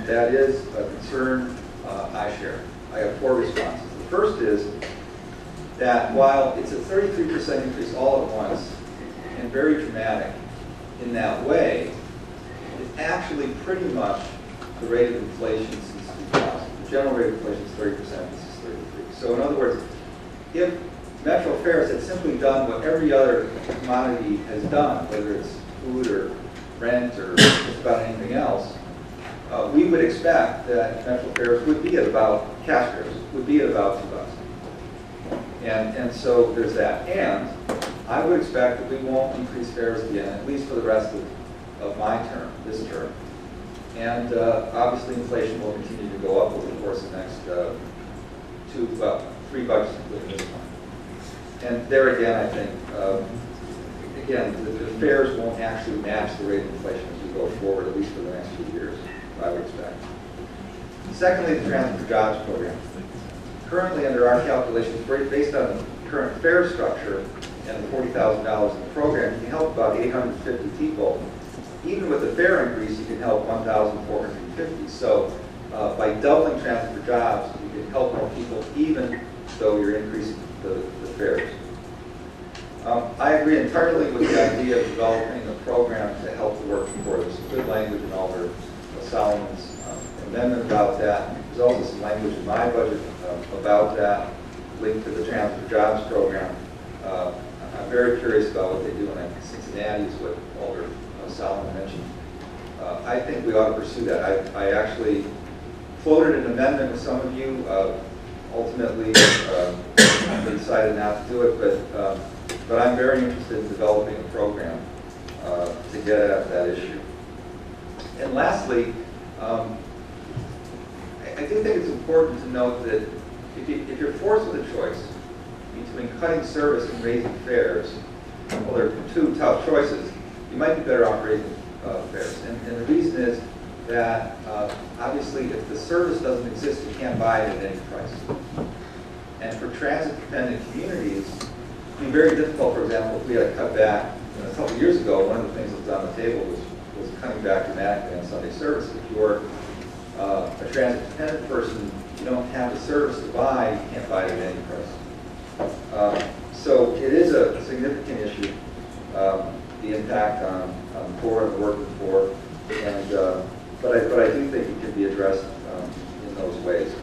and that is a concern I share. I have 4 responses. The first is that while it's a 33% increase all at once, and very dramatic in that way, it's actually pretty much the rate of inflation since 2000. The general rate of inflation is 30%, this is 33%. So in other words, if Metro Fares had simply done what every other commodity has done, whether it's food or rent or just about anything else, we would expect that Metro Fares would be at about, cash fares, would be at about $2. And so there's that. And I would expect that we won't increase fares again, at least for the rest of my term, this term. And obviously inflation will continue to go up over the course of the next 3 budgets, including this one. And there again, I think, again, the fares won't actually match the rate of inflation as we go forward, at least for the next few years, I would expect. Secondly, the Transit for Jobs program. Currently, under our calculations, based on the current fare structure and the $40,000 in the program, you can help about 850 people. Even with the fare increase, you can help 1,450. So by doubling Transit for Jobs, you can help more people, even though you're increasing the fares. I agree entirely with the idea of developing a program to help the working poor. There's some good language in Alder Solomon's amendment about that. There's also some language in my budget about that, linked to the Transit for Jobs program. I'm very curious about what they do in Cincinnati, is what Alder Solomon mentioned. I think we ought to pursue that. I actually floated an amendment with some of you. Ultimately, they decided not to do it, but I'm very interested in developing a program to get at that issue. And lastly, I do think it's important to note that if you're forced with a choice between cutting service and raising fares, well, there are 2 tough choices. You might be better off raising fares. And the reason is that obviously if the service doesn't exist, you can't buy it at any price. And for transit-dependent communities, it would be very difficult, for example, if we had to cut back. A couple of years ago, one of the things that was on the table was cutting back dramatically on Sunday service. If you're a transit-dependent person, you don't have the service to buy, you can't buy it at any price. So it is a significant issue, the impact on the poor and the working poor, and but I do think it can be addressed in those ways.